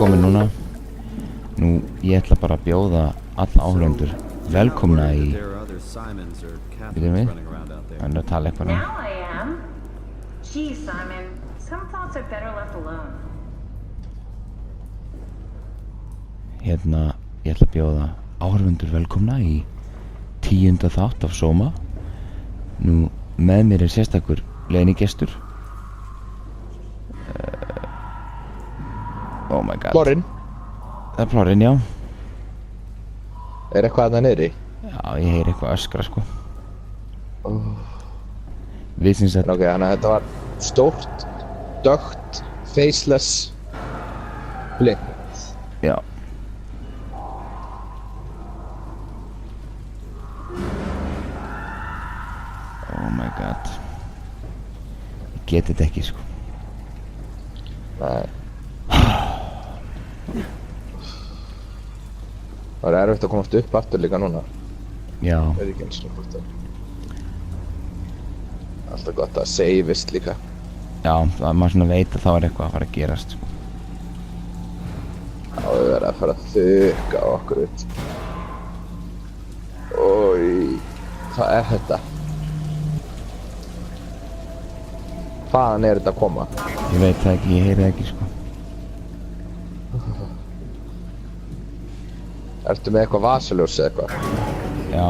komin núna. Nú, ég ætla bara að bjóða alla áhorfendur velkomna í... Bíddu við, hann er að tala eitthvað nú. Now I am. Gee, Simon, some thoughts are better left alone. Hérna, ég ætla að bjóða áhorfendur velkomna í 10. þátt af Soma. Nú, með mér er sérstakur leynigestur. Oh my god. Plorinn. Það er Plorinn, já. Er eitthvað þarna niðri? Já, ég heyri eitthvað öskra, sko. Við syns að... Ok, þannig að þetta var stórt, dökkt, faceless blind. Já. Oh my god. Ég geti þetta ekki, sko. Nei. Það er erfitt að komast upp aftur líka núna. Já. Það er ekki eins og hvort það. Alltaf gott að saveist líka. Já, það er maður svona veit að þá er eitthvað að fara að gerast, sko. Já, við verðum að fara að þuka okkur út. Ói, hvað er þetta? Hvaðan er þetta að koma? Ég veit það ekki, ég heyri það ekki, sko. Ertu með eitthvað vasaljós eða eitthvað? Já.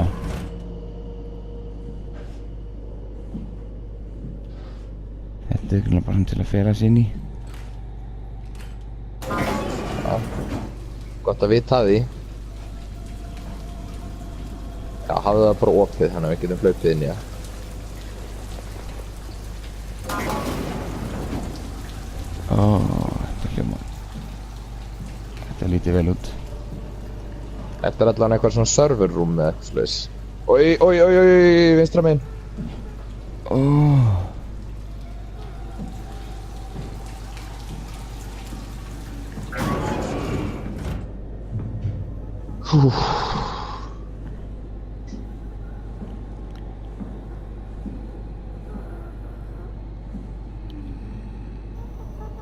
Þetta er bara svona til að fela sig inn í. Já. Gott að vita því. Já, hafðu það bara opið þannig að við getum hlaupið inn í það. Þetta hljóma. Þetta lítið vel út. Þetta er allavega eitthvað svona server room eða eitthvað slags. Oi, vinstra megin.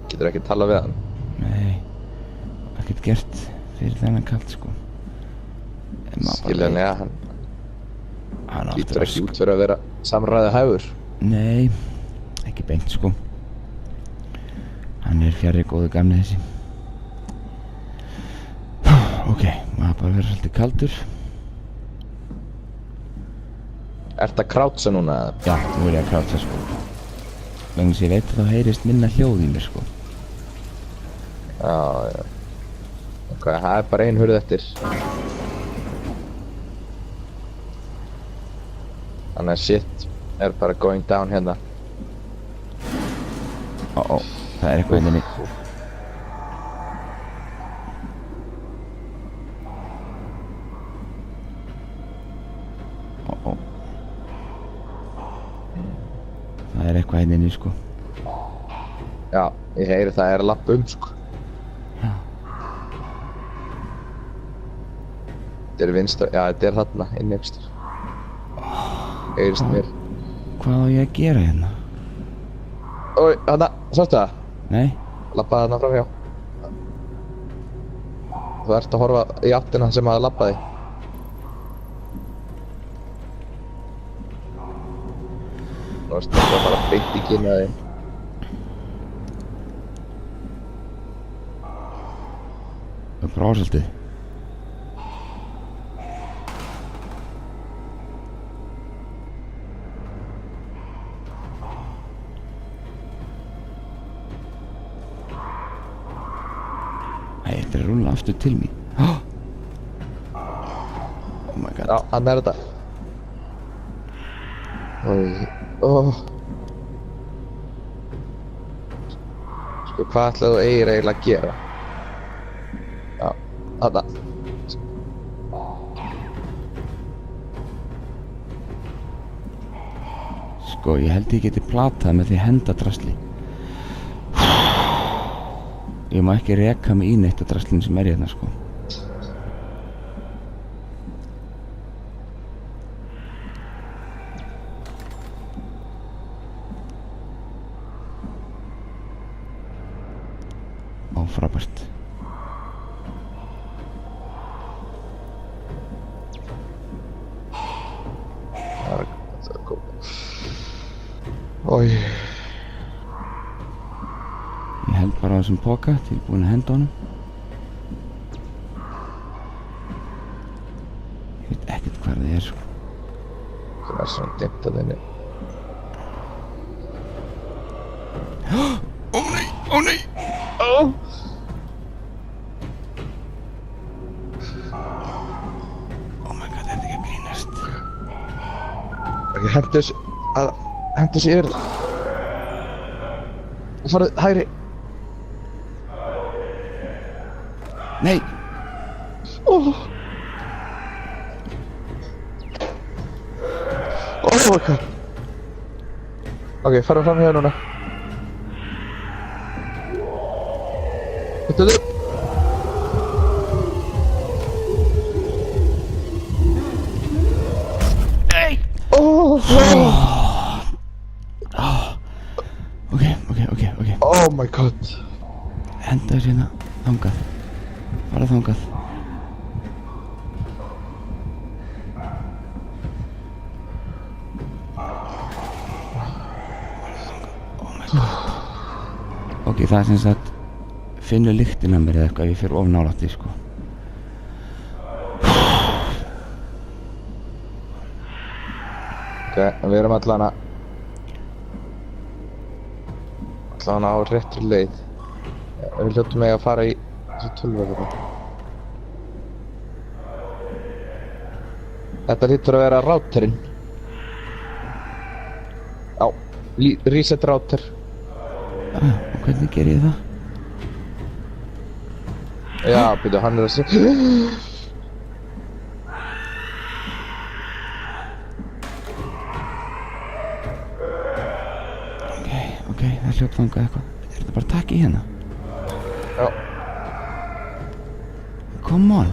Getur ekki tala við hann? Nei, ekkert gert fyrir þennan kall, sko. Skiljanlega, hann lítur ekki út fyrir að vera samræði hægur. Nei, ekki beint, sko. Hann er fjarri góðu gamni þessi. Ok, maður bara vera svolítið kaldur. Ertu að krátsa núna? Já, nú er ég að krátsa, sko. Vegna sem ég veit að þá heyrist minna hljóð í mér, sko. Já. Ok, það er bara ein hurð eftir. Þannig að shit er bara going down hérna. Það er eitthvað hérna inni. Það er eitthvað hérna inni, sko. Já, ég heyri það er að lappa sko. Já. Þetta er vinstra, já þetta er þarna, inni ekstra. Heyrist mér. Hvað á ég að gera hérna? Ói, þarna, sástu það? Nei. Lappaði þarna framhjá. Þú ert að horfa í áttina sem að lappaði. Nú ertu þetta bara beint í kynnaði. Það er bráðsaldið. Þetta er að rúlla aftur til mín. Oh my god. Já, hann er þetta. Sko, hvað ætlaðu þú eiginlega að gera? Já, þarna. Sko, ég held ég geti platað með því að henda drasli. Ég má ekki reka mig í neitt af draslinu sem er hérna, sko. Ó, frábært. Oj. Ég held bara á þessum poka, tilbúin að henda honum. Ég veit ekkert hvað það sko. Það er svona dimmt að þenni. Ó nei, ó nei! Oh my god, þetta er ekki að grínast. Ok, hentu þessu yfir það. Og farðu hægri. Nei! Oh my god. Ok, farðu fram hér núna. Þetta er þið. Nei! Ok. Oh my god. Henda þessu hérna þangað. Fara þangað. Oh my god. Ok, það er sem sagt finnur lyktina mér eða eitthvað ef ég fer of nálægt því sko. Ok, við erum allan á réttri leið. Við hljóttum að fara í þessu tölvöðuna. Þetta hlýtur að vera routerinn. Já, reset router. Og hvernig ger ég það? Já, byrju, hann er að segja. Ok, það hljóp þangað eitthvað. Er þetta bara takk í hérna? Já. Come on.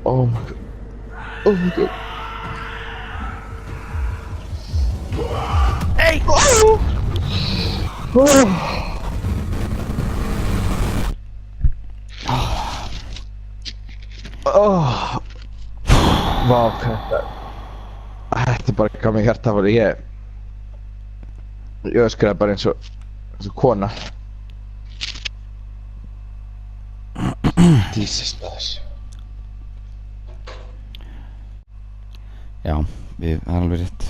Oh my god. Oh my god. Hey! Vá, þetta er bara gaf mig hjartafæri. Ég öskraði bara eins og kona. Jesus maður. Já, það er alveg rétt.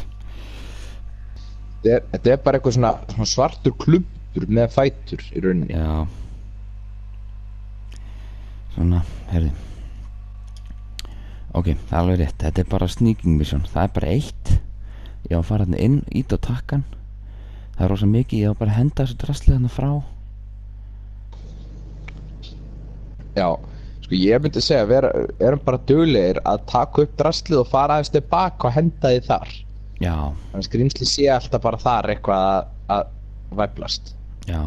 Þetta er bara eitthvað svona svartur klumpur með fætur í rauninni. Já. Svona, herði. Ok, það er alveg rétt. Þetta er bara sneaking mission. Það er bara eitt. Ég á að fara hérna inn, ít á takkan. Það er rosa mikið, ég á bara að henda þessu drasli hérna frá. Já, sko ég myndi segja við erum bara duglegir að taka upp draslið og fara aðeins tilbaka og henda því þar. Já. Þannig skrýmsli sé alltaf bara þar eitthvað að væflast. Já.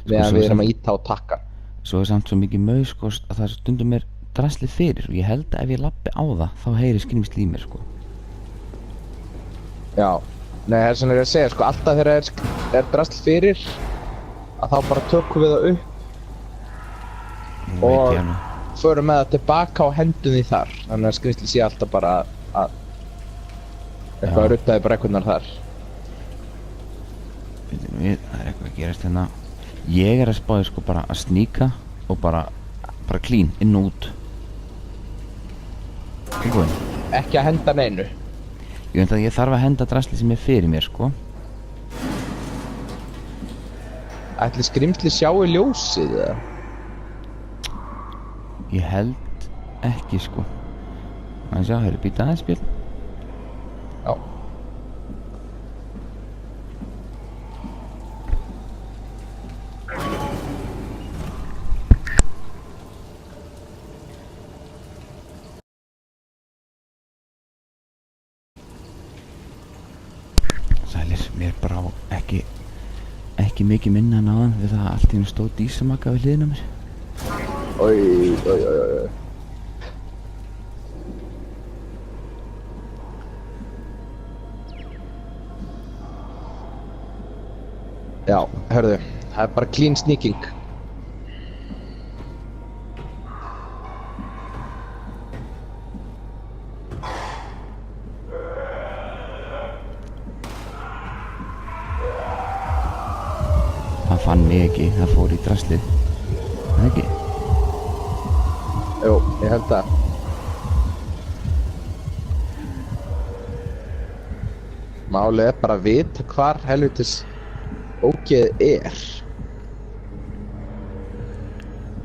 Meðan við erum að íta á takkan. Svo er samt svo mikið maus sko að það stundum mér draslið fyrir og ég held að ef ég lappi á það þá heyri skrýmsli í mér sko. Já, nei það er svona ég að segja sko alltaf þegar er drasl fyrir að þá bara tökum við það upp og förum með það tilbaka og hendum því þar. Þannig að skrýmsli sé alltaf bara að eitthvað ruttaði bara einhvernar þar. Það er eitthvað að gerast hérna. Ég er að spáði sko bara að sníka og bara clean inn og út. Tilbúin. Ekki að henda neinu. Ég veit að ég þarf að henda drasli sem er fyrir mér sko. Ætli skrýmsli sjáu ljósið eða? Ég held ekki sko. Það sjá, hefur býta aðeins spil. Já. Sælir, mér brá ekki mikið minna en áðan við það að allt í hennu stóð dísamaka við hliðina mér. Oj. Já, hörðu, það er bara clean sneaking. ekki, það fór í draslið. Það ekki? Jú, ég held það. Málið er bara að vita hvar helvitis ógeð er.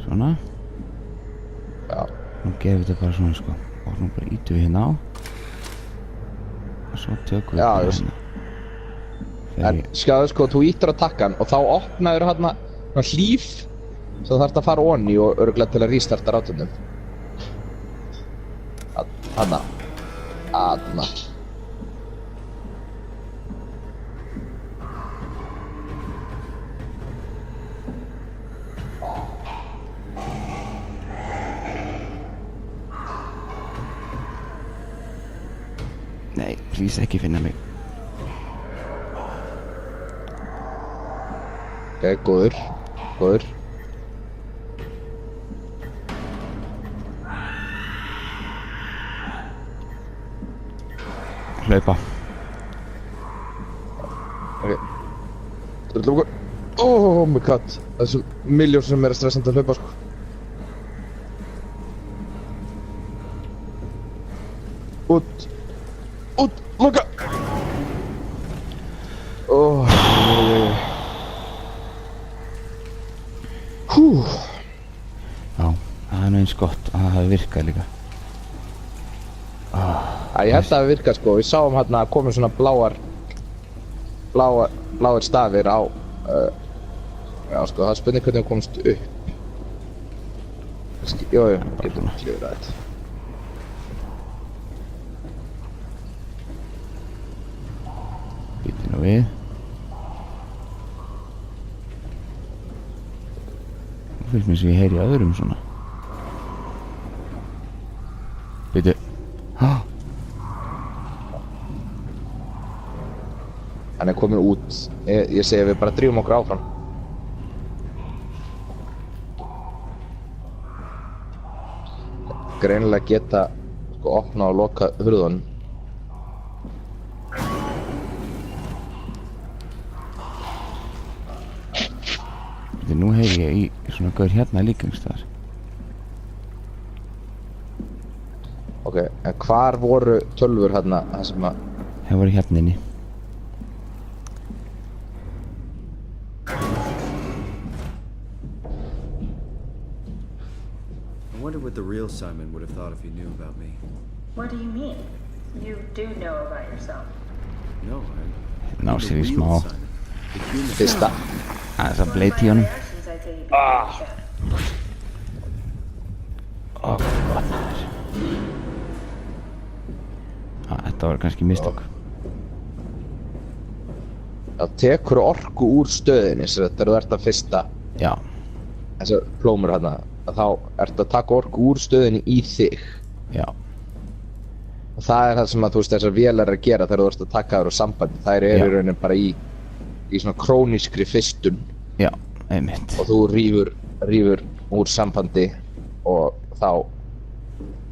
Svona. Já. Nú gerum við þetta bara svona sko. Og nú bara ítum við hérna á. Og svo tökum við Já, bara just. hérna. En skjáðu sko, þú ítir á takkan og þá opnaður hérna hlíf svo þarfst að fara onni og örugglega til að restarta rátunum. Hanna. Hanna. Nei, please ekki finna mig. Ok, góður. Góður. Hlaupa. Ok. Oh my god. Það er svo miljón sem er stressandi að hlaupa sko. Út. Út, loka. Hú. Já, það er nú eins gott að það hafi virkað líka. Ég held að það hafi virkað sko. Við sáum hérna að komið svona bláir stafir á já sko, það er spurning hvernig við komumst upp. Jú, getum klifrað þetta. Býtum nú við. Nú finnst mér sem ég heyri öðrum svona. Býtu. Hann er komin út. Ég segi að við bara drífum okkur áfram. Greinilega geta sko opna og loka hurðunum. Býtu, nú heyri ég í svona gaur hérna líka einhverstaðar. Ok, en hvar voru tölvur hérna það sem að... Það voru hérna inni. I wonder what the real Simon would have thought if he knew about me. What do you mean? You do know about yourself. No, I Ná the sér í real smá. Simon. The human Fyrsta. Aðeins að bleiti í honum. Reactions, I'd say you'd be pretty sure. Ó, hvað það er. Þetta var kannski mistök. Það tekur orku úr stöðinni sem þetta er þetta fyrsta. Já, Þessar plómur hérna. Þá ertu að taka orku úr stöðinni í þig. já, Og það er það sem að þú veist þessar vélar er að gera þegar þú ert að taka þér úr sambandi. Þær eru Já. í rauninni bara í svona krónískri fyrstun já, einmitt. og þú rífur úr sambandi og þá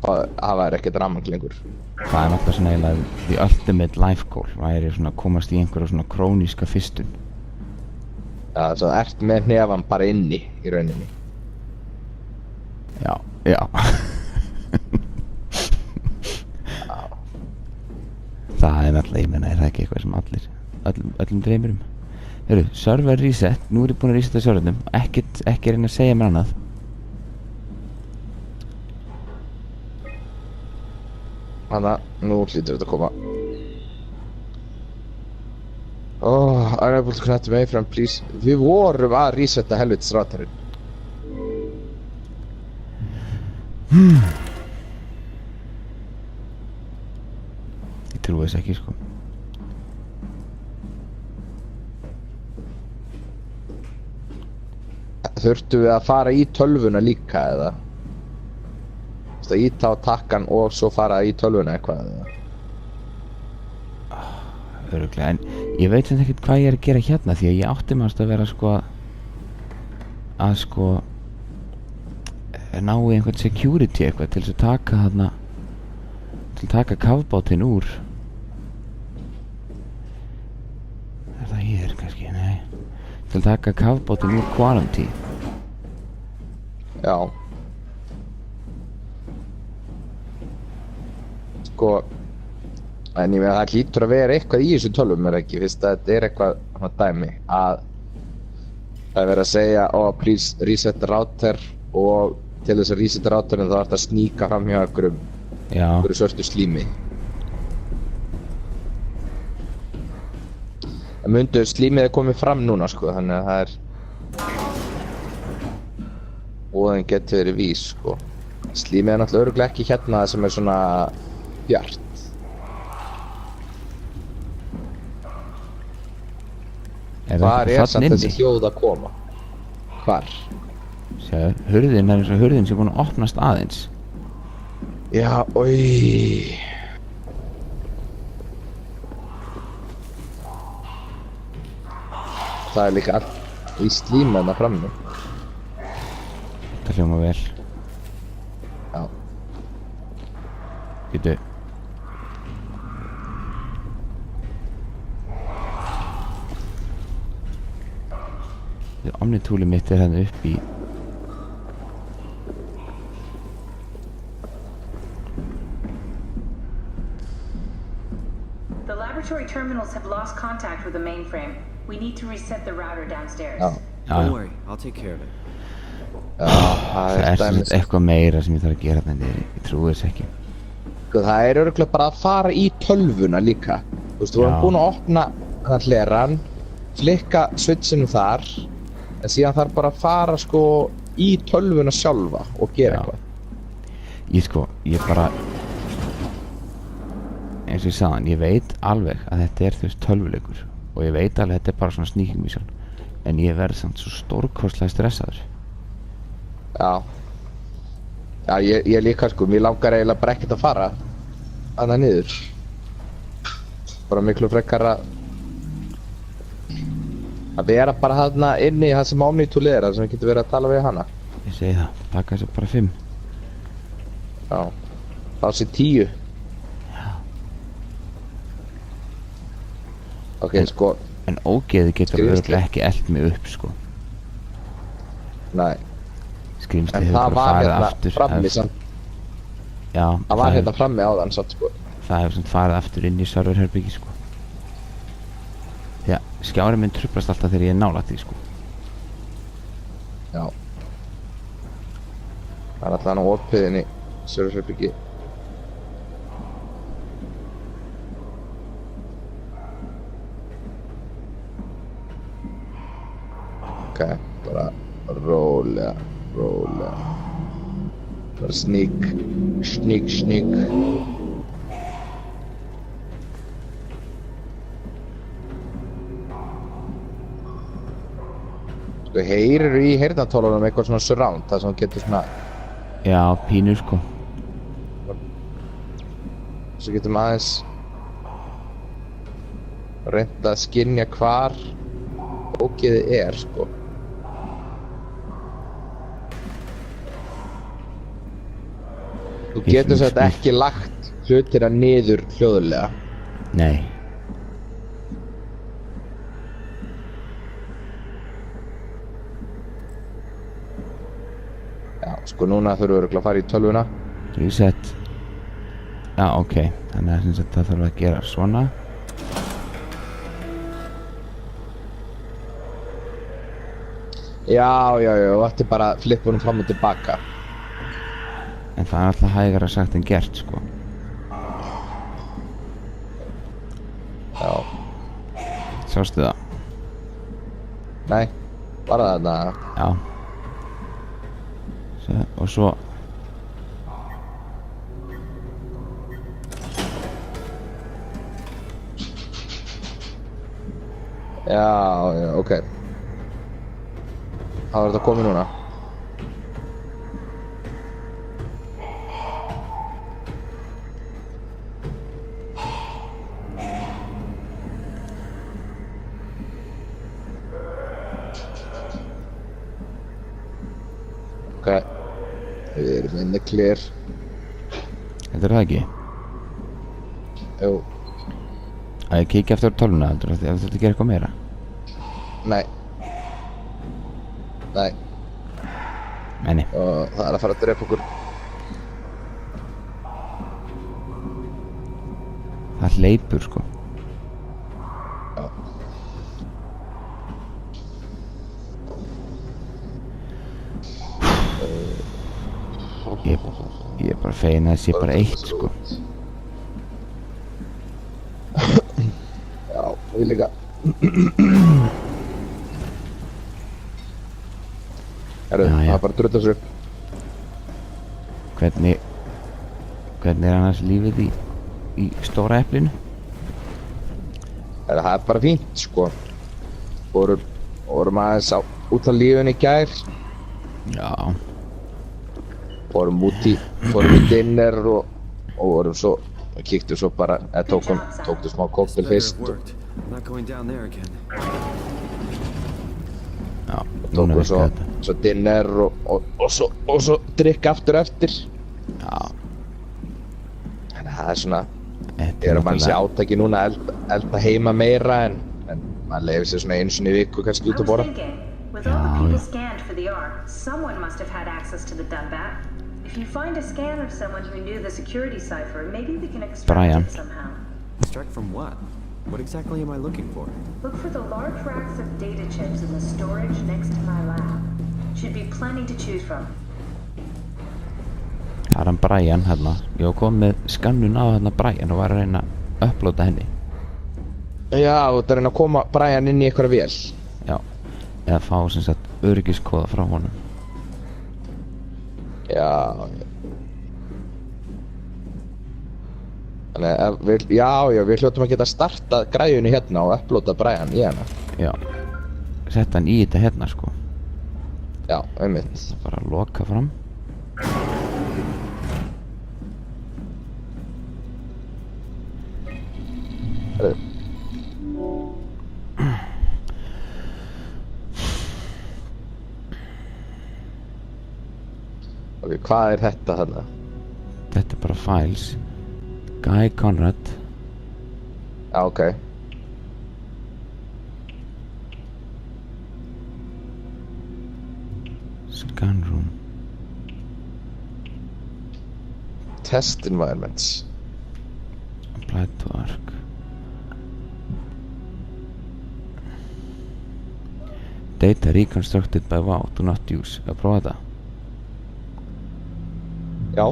hafa þær ekkert rafmagn lengur. Það er náttúrulega svona eiginlega the ultimate life goal. Væri svona að komast í einhverja svona króníska fyrstun. Já, þess að ert með hnefan bara inni í rauninni. Já, já. Það er náttúrulega, ég meina, er það ekki eitthvað sem öllum dreymir um? Heyrðu, server reset, nú er ég búinn að resetta servernum. Ekki reyna að segja mér annað. Þannig að nú hlýtur þetta að koma. Unable to connect to mainframe, please. Við vorum að resetta helvitis routerinn. Ég trúi þess ekki, sko. Þurftum við að fara í tölvuna líka eða? Þú veist að íta á takkan og svo fara í tölvuna eitthvað eða? Örugglega, en ég veit sem ekkert hvað ég er að gera hérna því að ég átti maður að vera sko að ná í einhvern security eitthvað til þess að taka þarna til að taka kafbátinn úr. Er það hér kannski? Nei. til að taka kafbátinn úr Quarantine. Já. Sko, en ég meina það hlýtur að vera eitthvað í þessu tölvum, ekki? Fyrst að þetta eitthvað svona dæmi að það verið að segja please reset router og til þess að reseta routerinn þá þarf þetta að sníka fram hjá einhverju svörtu slími. En mundu, slímið komið fram núna sko, þannig að það og það getur verið vís sko. Slímið náttúrulega örugglega ekki hérna sem svona bjart. Hvar samt þessi hljóð að koma? Hvar? Sjáðu, hurðin eins og hurðin sem búin að opnast aðeins. Já, oi. Það líka allt í slími þarna frammi. Það hljóma vel. Já. Býtu. Omnitúlið mitt hérna upp í The laboratory terminals have lost contact with the mainframe. We need to reset the router downstairs. Don't worry, I'll take care of it. Það er eitthvað meira sem ég þarf að gera þetta, ég trúi þess ekki. Það er örugglega bara að fara í tölvuna líka. Þú veist, þú erum búin að opna þann hleran, flikka switchinu þar, en síðan þarf bara að fara sko í tölvuna sjálfa og gera eitthvað. Ég bara, eins og ég sagði, ég veit alveg að þetta er þú veist tölvuleikur og ég veit alveg að þetta er bara svona sneaking mission, en ég verð samt svo stórkostlega stressaður. Já, ég líka sko, mér langar eiginlega bara ekkert að fara annað niður. Bara miklu frekar að vera bara þarna inni í það sem Omnitúlið er, það sem við getum verið að tala við hana. Ég segi það, taka þessu bara 5. Já, þá sé 10. Já. Ok, sko. En ógeði getur örugglega ekki elt mig upp, sko. Nei. Skrýmslið hefur bara farið aftur. Frammi samt. Já. Það var hérna frammi áðan samt, sko. Það hefur samt farið aftur inn í serverherbyggi, sko. Því að skjárið minn trublast alltaf þegar ég er nálægt því, sko. Já. Það er alltaf hann á opið inn í serverherbyggi. Ok, bara rólega. Bara sník. Sko, heyrirðu í heyrnartólunum eitthvað svona surround, það sem getur svona... Já, pínu, sko. Svo getum aðeins reynda að skynja hvar ógeðið er, sko. Þú getur svo þetta ekki lagt hlutina niður hljóðulega. Nei. Já, sko núna þurfum við örugglega að fara í tölvuna. Reset. Já, ok. Þannig að það þarf að gera svona. Já, þetta er bara flippunum fram og tilbaka. En það er alltaf hægara sagt en gert, sko. Já. Sástu það? Nei, bara þarna. Já. Og svo... Já, ok. Það var þetta komið núna. Ok. Við erum in the clear. Þetta er það ekki? Jú. Að ég kíkja eftir tölvuna, heldur þú að þetta gera eitthvað meira? Nei. Nei, Menni, og það er að fara að drepa okkur. það hleypur sko. Já. Ég er bara fegin að það sé bara eitt sko. Já, við líka. Herru, Já, já. það er bara að drutta sér upp. Hvernig er annars lífið í stóra eplinu? Herru, það er bara fínt, sko. Vorum aðeins út á lífinu í gær. Já, Fórum í dinner og vorum svo, kíktum svo bara, tóktum smá kóktel Better fyrst have og worked. I'm not going down there again. já, núna tókum virka svo, þetta. svo dinner og svo drikk aftur eftir. Já, Þannig að það er svona, þetta erum mann sé náttúrulega- átaki núna að elda heima meira en maður leyfir sér svona einu sinni í viku kannski I út að was borða. thinking, with all the Yeah, people yeah. scanned for the Ark, someone must have had access to the Dunbat. If you find a scan of someone who knew the security cipher, maybe we can extract Brian. it somehow. Extract from what? What exactly am I looking for? Look for the large racks of data chips in the storage next to my lab. Should be plenty to choose from. Það er hann Brian hérna. Ég var komið með skannun á hérna Brian og var að reyna að upplóta henni. Já, þú ert að reyna að koma Brian inn í eitthvað vél. Já, eða fá sem sagt öryggiskóða frá honum. Já. Þannig að við hljóttum að geta startað græjunni hérna og upplóta Brian í hana. Já, sett hann í þetta hérna sko. Já, einmitt. Það er bara að loka fram. Herru. Ok, hvað er þetta þarna? Þetta er bara files. Guy Conrad. Já, ok. Scan room. Test environments. Applied to Ark. Data reconstructed by WoW. Do not use. Að prófa þetta. Já.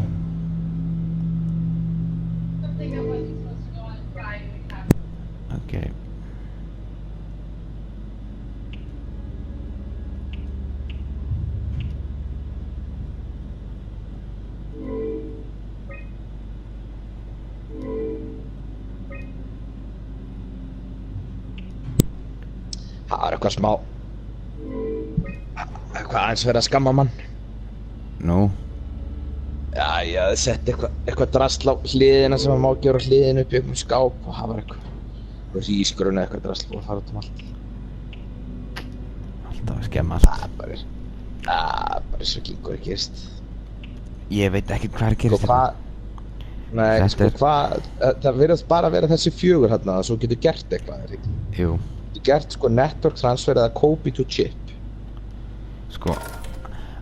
Ok. Það er eitthvað smá. Eitthvað aðeins verið að skamma mann. Nú. Já, ég hafði sett eitthvað drasl á hliðina sem maður má gera á hliðinu upp í einhverjum skáp og það var eitthvað rísgrunni eitthvað drasl og fara út um allt. Alltaf að skemma allt. Það er bara svo gengur ekki, veist. Ég veit ekki hvað er að Sko gerast hvað, nei, Þetta sko er- hvað, það virðast bara að vera þessi fjögur hérna að svo getur gert eitthvað, er ekki? Jú, Getur gert sko network transfer eða copy to chip. sko.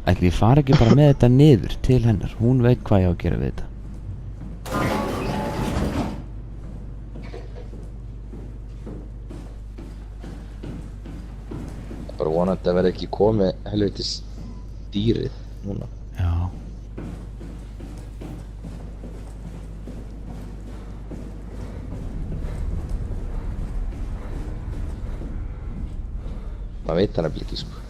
Ætli ég fara ekki bara með þetta niður til hennar. Hún veit hvað ég á að gera við þetta. Bara vonandi að verða ekki komið helvitis dýrið núna. Já. Maður veit hann ekki, sko.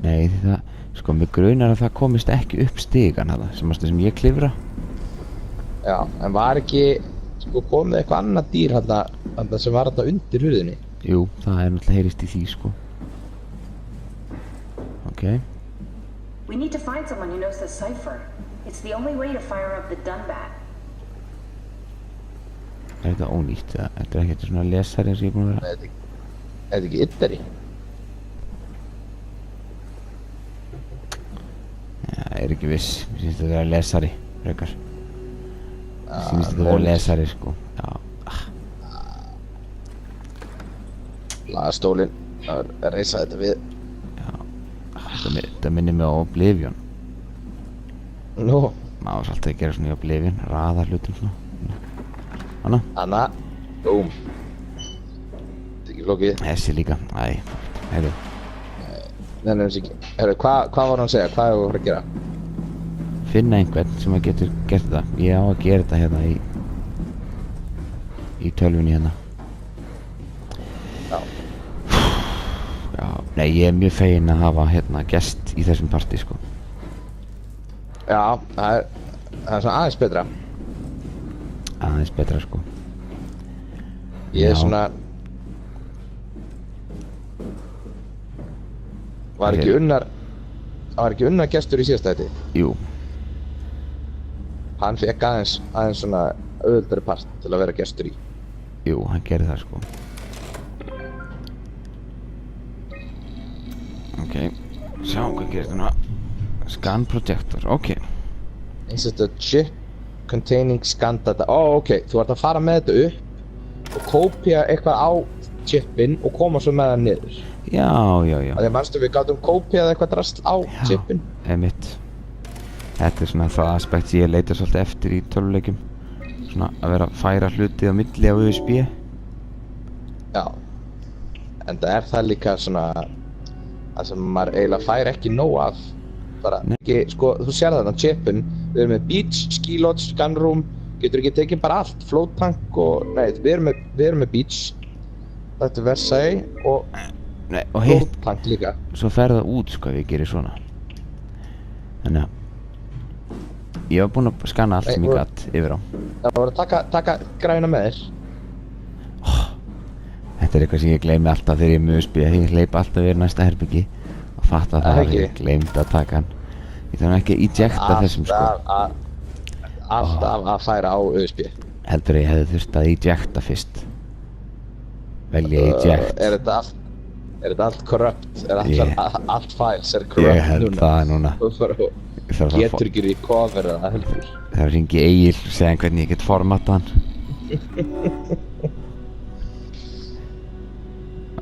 Nei, því það, sko, mig grunar að það komist ekki upp stigan hana, sem ég klifra. Já, en var ekki, sko, komið eitthvað annað dýr þarna sem var þarna undir hurðinni? Jú, það er náttúrulega heyrist í því, sko. Ok. We need to find someone who knows the cipher. It's the only way to fire up the Dunbat. Er þetta ónýtt? Þetta er ekki svona lesari eins og ég er búinn að vera. Er þetta ekki yttari? Já, er ekki viss. Mér finnst þetta að vera lesari, frekar. Mér finnst þetta að vera ónýtt. lesari, sko. Já. Laga stólinn, að reysa þetta við. Já. Þetta minnir mig á Oblivion. Nú, Maður var alltaf að gera svona í Oblivion, raða hlutum svona. Hanna, Anna, búm. Þetta er ekki flókið. þessi líka, heyrðu. Nei, þessi ekki. Herru, hvað var hann að segja? Hvað hefur þú að gera? Finna einhvern sem að getur gert þetta. Ég á að gera þetta hérna í tölvunni hérna. Já. Já, nei, ég er mjög feginn að hafa hérna gest í þessum partí, sko. Já, það er svona aðeins betra. Aðeins betra, sko. Ég er Já. svona... Var ekki unnar gestur í síðasta þetta? Jú, Hann fekk aðeins svona auðvöldari part til að vera gestur í. jú, hann gerir það, sko. Ok, sjáum hvað gerist núna. Scan projector, ok. Insert a chip containing scan data. Ok, þú ert að fara með þetta upp og kópía eitthvað á chipin og koma svo með það niður. Já. Þegar manstu við gátum kópíað eitthvað drasl á chipin. Einmitt. Þetta er svona það aspekt sem ég leita svolítið eftir í tölvuleikjum. Svona að vera að færa hluti á milli á USB. Já. En það er líka svona það sem maður eiginlega fær ekki nóg af. Bara ekki, sko, þú sér þarna chipin, við erum með beach, ski lodge, gunroom, getur ekki tekið bara allt, float tank og, nei, við erum með beach, þetta er Versailles og Nei, og hitt, float tank líka. svo fer það út, sko, ef ég gerir svona. Þannig að ég var búinn að skanna allt sem ég gatt yfir á. Það voru að taka græna með þér. Þetta er eitthvað sem ég gleymi alltaf þegar ég er með USB. Ég hleyp alltaf yfir næsta herbyggi og fatta það að ég gleymd að taka hann. Ég þarf ekki að ejecta þessum, sko. Alltaf að færa á USB. Heldur að ég hefði þurft að ejecta fyrst. Velja eject. Er þetta allt corrupt? Allt files er corrupt Ég held það núna. Þú getur ekki recoverað það heldur. Það ringi Egil og segja hvernig ég get formatað hann.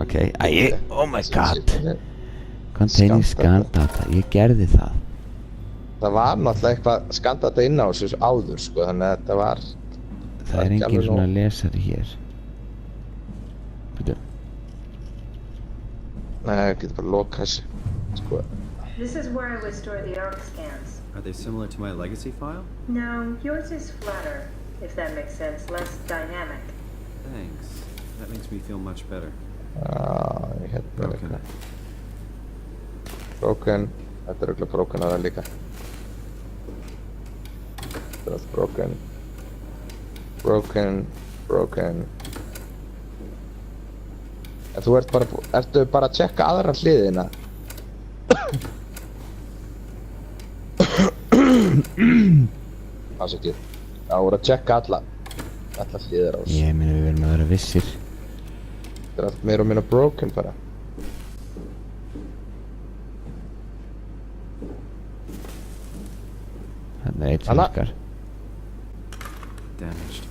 Ok, oh my god. Containing scan data, ég gerði það. Það var náttúrulega eitthvað scan data inn á þessu áður, sko, þannig að þetta var... Það er engin svona lesari hér. Býtu. Nei, ég getur bara lokað þessu, sko. This is where I would store the ARC scans. Are they similar to my legacy file? No, yours is flatter, if that makes sense, less dynamic. Thanks. That makes me feel much better. Hérna Broken. Broken. Þetta er örugglega broken að það líka. Þetta er allt broken. Broken. En þú ertu bara að checka aðra hliðina? Afsakið. Já, þú voru að checka alla hliðir á þessu. Ég meina við verðum að vera vissir. Þetta er allt meira og minna broken bara. Þarna er eitt sem Anna. virkar. Damaged.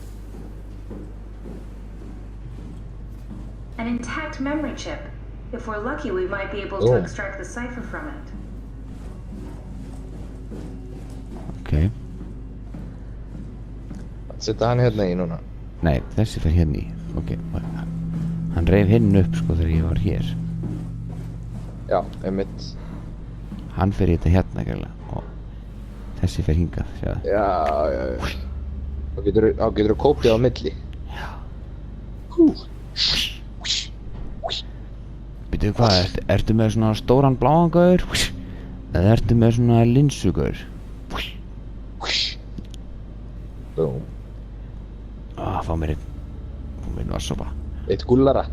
An intact memory chip. If we're lucky, we might be able to Oh. extract the cipher from it. Ok. Setja hann hérna í núna. Nei, þessi fer hérna í. Ok. Hann reif hinn upp, sko, þegar ég var hér. Já, einmitt. Hann fer í þetta hérna, gæla. Og þessi fer hingað, sjáðu. Já. Þá getur þú kópið á milli. Býtu hvað, ertu með svona stóran bláan gaur? Eða ertu með svona linsugaur? Búm. Fá mér einn vassopa. Eitt gúllara.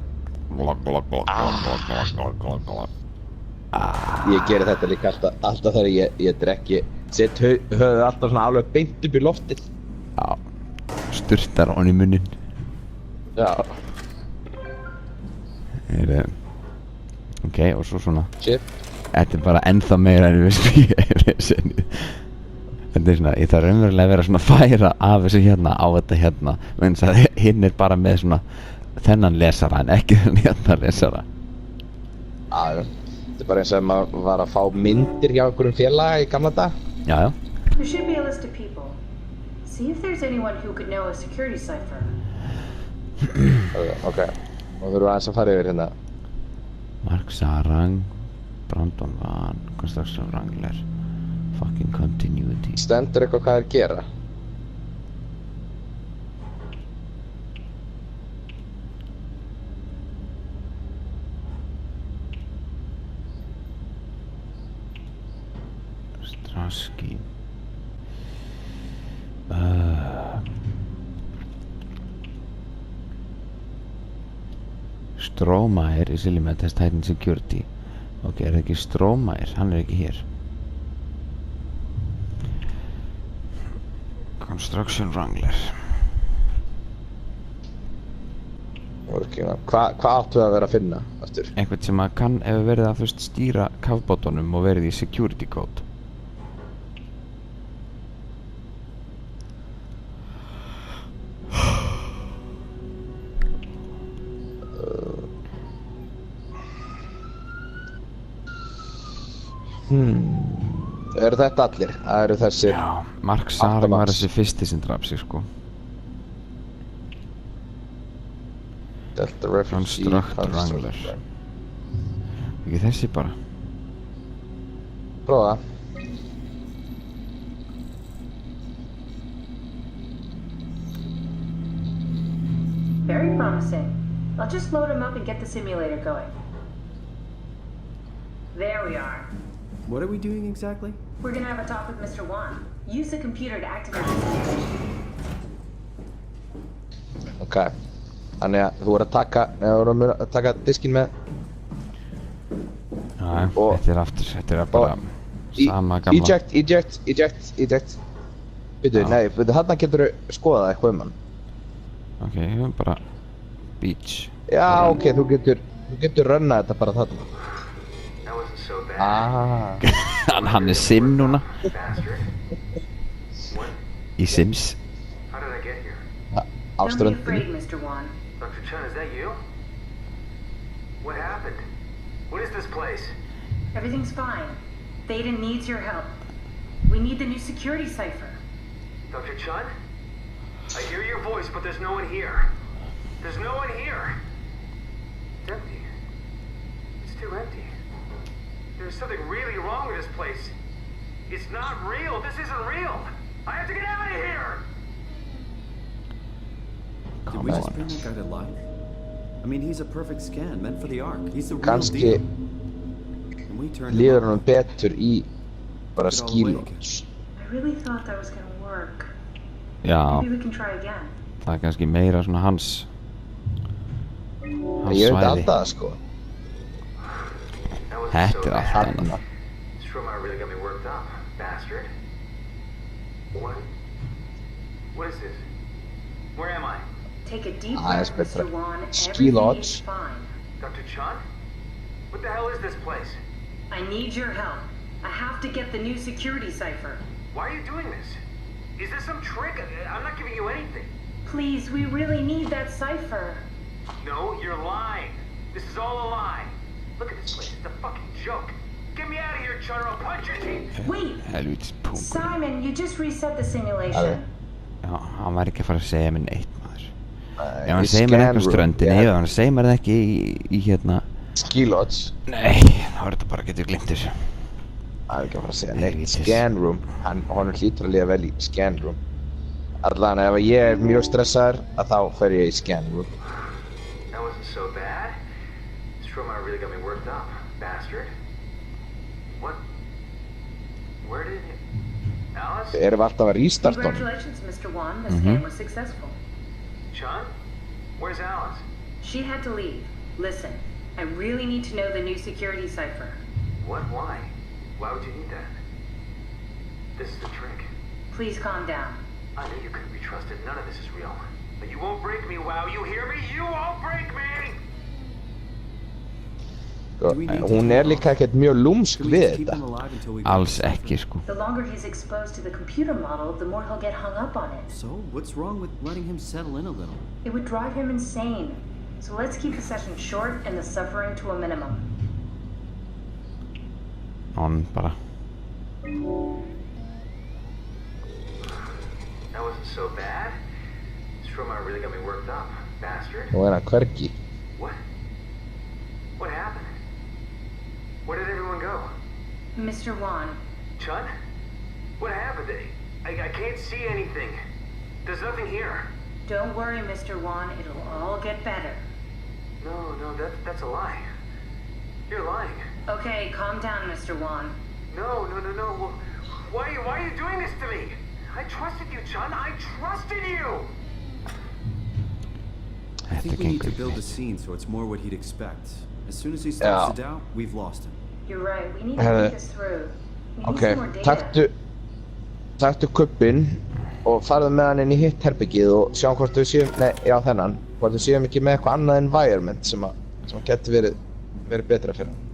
Ég geri þetta líka alltaf þegar ég drekki. Sett höfuð alltaf svona alveg beint upp í loftið. Já, sturtar hon í munnin. Já. Ok, og svo svona. Chip. Þetta er bara ennþá meira en við spíða. Þetta er svona, ég þarf raunverulega að vera svona að færa af þessu hérna á þetta hérna. Vegna þess að hinn er bara með svona þennan lesara en ekki þennan hérna lesara. Þetta er bara eins og maður var að fá myndir hjá einhverjum félaga í gamla dag. Já, já. There should be a list of people. See if there's anyone who could know a security cipher. Ok. Nú þurfum við aðeins að fara yfir hérna. Mark Sarang, Brandon Van, Construction Wrangler, fucking continuity. Stendur eitthvað hvað þeir gera? Strasky. Stromae is Illuminati has Titan Security. Ok, er það ekki Stromae? Hann er ekki hér. Construction Wrangler. Hvað áttu að vera að finna aftur? Einhvern sem að kann hefur verið að fyrst stýra kafbátunum og verið í security code. Eru þetta allir? Það eru þessir. Já, Mark Sarang var þessi fyrsti sem draf sig sko. Delta Refugee Construct Wrangler. Ekki þessi bara. Prófa. Very promising. I'll just load him up and get the simulator going. There we are. What are we doing exactly? We're gonna have a talk with Mr. Wan. Use the computer to activate the simulation. Ok. Þannig að þú voru að taka diskinn með. Já, Og- þetta er bara sama gamla. Eject. Byrju, þarna getur þú skoðað eitthvað hann. Ok, við höfum bara beach. Já, ok, þú getur rönnað þetta bara þarna. That wasn't so bad, Hann er sim núna. bastard. What? Í Sims. How did I get here? Á Don't be ströndinni. afraid, Mr. Wan. Dr. Chun, is that you? What happened? What is this place? Everything's fine. Thaden needs your help. We need the new security cipher. Dr. Chun? I hear your voice, but there's no one here. There's no one here. It's empty. It's too empty. There's something really wrong with this place. It's not real. This isn't real. I have to get out of here! Did Come we just on. bring that guy to life? I mean, he's a perfect scan, meant for the Ark. He's the real Kannski deal. And we turned him líður over. hann betur í bara Get all skílóts. I really thought that was gonna work. Já, Maybe we can try again. það er kannski meira svona hans Ég veit alltaf það sko. That wasn't Þetta so er bad. allt annað. Þarna. Stromae really got me worked up, bastard. What? What is this? Where am I? Take a deep That's breath, better. Mr. Wan. Ski Everything lodge. is fine. Dr. Chun? What the hell is this place? I need your help. I have to get the new security cipher. Why are you doing this? Is this some trick? I'm not giving you anything. Please, we really need that cipher. No, you're lying. This is all a lie. Look at this place. It's a fucking joke. Get me out of here, Chun, or I'll punch your teeth. Wait! Helvítis pungur. Simon, you just reset the simulation. Já, hann var ekki að fara að segja mér neitt maður. Ef hann Í segir mér ekki á scan room, ströndinni, yeah. ef hann segir mér það ekki í hérna. Skílóts. Nei, þá er þetta bara getur glimt þessu. Það er ekki að fara að segja Helvítis. neitt. Scan room. Honum hlýtur að lifa vel í scan room. Allan ef ég er mjög stressaður að þá fer ég í scan room. That wasn't so bad. Stromae really got me worked up, bastard. What? Where did it... Alice? Erum við alltaf að restarta honum? Congratulations, Mr. Wan. The scan was successful. Chun? Where's Alice? She had to leave. Listen, I really need to know the new security cipher. What? Why? Why would you need that? This is a trick. Please calm down. I knew you couldn't be trusted. None of this is real. But you won't break me, WoW. You hear me? You won't break me! Hún er líka ekkert mjög lúmsk Can we við just keep him þetta. alive until we Alls get the ekki cipher? sko. The longer he's exposed to the computer model, the more he'll get hung up on it. So, what's wrong with letting him settle in a little? It would drive him insane. So let's keep the session short and the suffering to a minimum. hann bara. That wasn't so bad. Stromae really got me worked up, bastard. Nú hann hvergi. What? What happened? Where did everyone go? Mr. Wan, Chun? What happened? I can't see anything. There's nothing here. don't worry, Mr. Wan. It'll all get better. No, that's a lie. You're lying. Okay, calm down, Mr. Wan. No. Well, why are you doing this to me? I trusted you, Chun. I trusted you. I Þetta think we need to gengur build ekki a neitt. scene so it's more what he'd expect. As soon as he starts to doubt, we've lost him. You're right. We need to think this through. We need Ok, some more data. taktu kubbinn og farðu með hann inn í hitt herbyggið og sjáum hvort við séum, nei, já þennan, hvort við séum ekki með eitthvað annað environment sem getur verið betra fyrir hann.